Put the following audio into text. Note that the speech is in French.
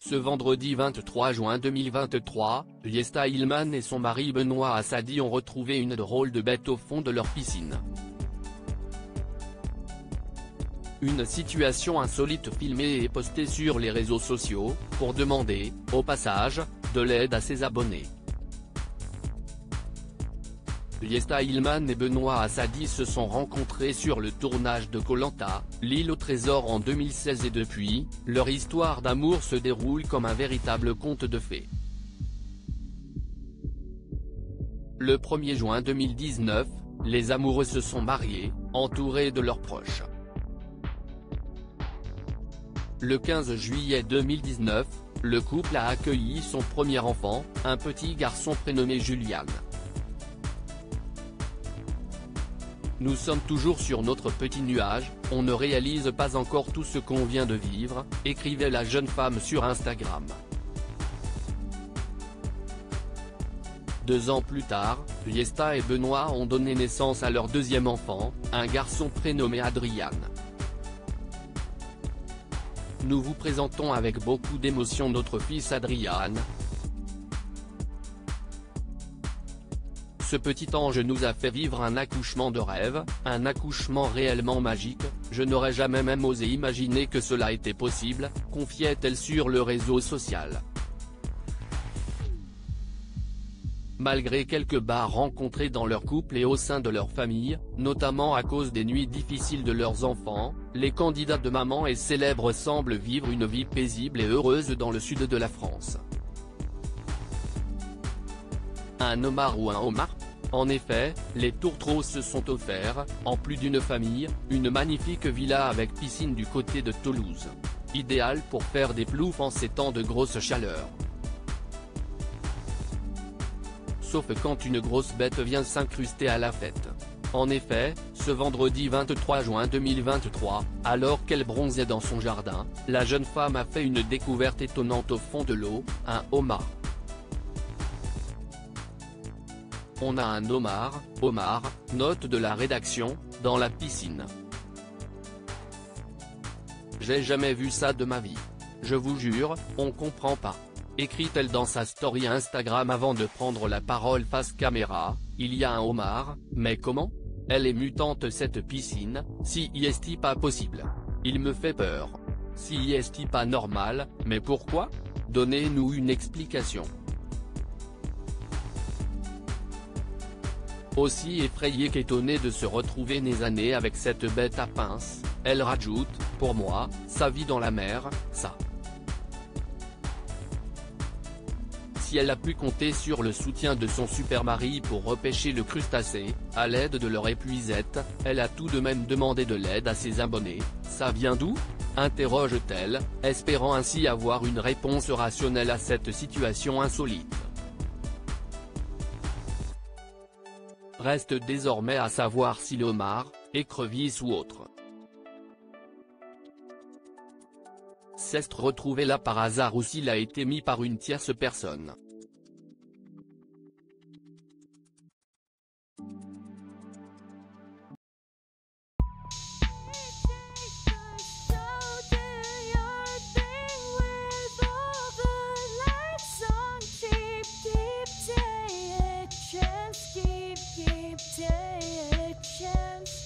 Ce vendredi 23 juin 2023, Liesta Hillman et son mari Benoît Assadi ont retrouvé une drôle de bête au fond de leur piscine. Une situation insolite filmée et postée sur les réseaux sociaux, pour demander, au passage, de l'aide à ses abonnés. Liesta Hillman et Benoît Assadi se sont rencontrés sur le tournage de Koh-Lanta, l'île au trésor en 2016 et depuis, leur histoire d'amour se déroule comme un véritable conte de fées. Le 1er juin 2019, les amoureux se sont mariés, entourés de leurs proches. Le 15 juillet 2019, le couple a accueilli son premier enfant, un petit garçon prénommé Julian. Nous sommes toujours sur notre petit nuage, on ne réalise pas encore tout ce qu'on vient de vivre, écrivait la jeune femme sur Instagram. 2 ans plus tard, Liesta et Benoît ont donné naissance à leur deuxième enfant, un garçon prénommé Adrian. Nous vous présentons avec beaucoup d'émotion notre fils Adrian. Ce petit ange nous a fait vivre un accouchement de rêve, un accouchement réellement magique, je n'aurais jamais même osé imaginer que cela était possible, confiait-elle sur le réseau social. Malgré quelques barres rencontrées dans leur couple et au sein de leur famille, notamment à cause des nuits difficiles de leurs enfants, les candidats de maman et célèbres semblent vivre une vie paisible et heureuse dans le sud de la France. Un homard ou un homard? En effet, les tourtereaux se sont offerts, en plus d'une famille, une magnifique villa avec piscine du côté de Toulouse. Idéal pour faire des ploufs en ces temps de grosse chaleur. Sauf quand une grosse bête vient s'incruster à la fête. En effet, ce vendredi 23 juin 2023, alors qu'elle bronzait dans son jardin, la jeune femme a fait une découverte étonnante au fond de l'eau, un homard. On a un homard, note de la rédaction, dans la piscine. J'ai jamais vu ça de ma vie. Je vous jure, on comprend pas. Écrit-elle dans sa story Instagram avant de prendre la parole face caméra, il y a un homard, mais comment? Elle est mutante cette piscine, si est pas possible. Il me fait peur. Si est pas normal, mais pourquoi? Donnez-nous une explication. Aussi effrayée qu'étonnée de se retrouver nez à nez avec cette bête à pince, elle rajoute, pour moi, ça vit dans la mer, ça. Si elle a pu compter sur le soutien de son super mari pour repêcher le crustacé, à l'aide de leur épuisette, elle a tout de même demandé de l'aide à ses abonnés, ça vient d'où? Interroge-t-elle, espérant ainsi avoir une réponse rationnelle à cette situation insolite. Reste désormais à savoir si le homard, écrevisse ou autre, s'est retrouvé là par hasard ou s'il a été mis par une tierce personne. Keep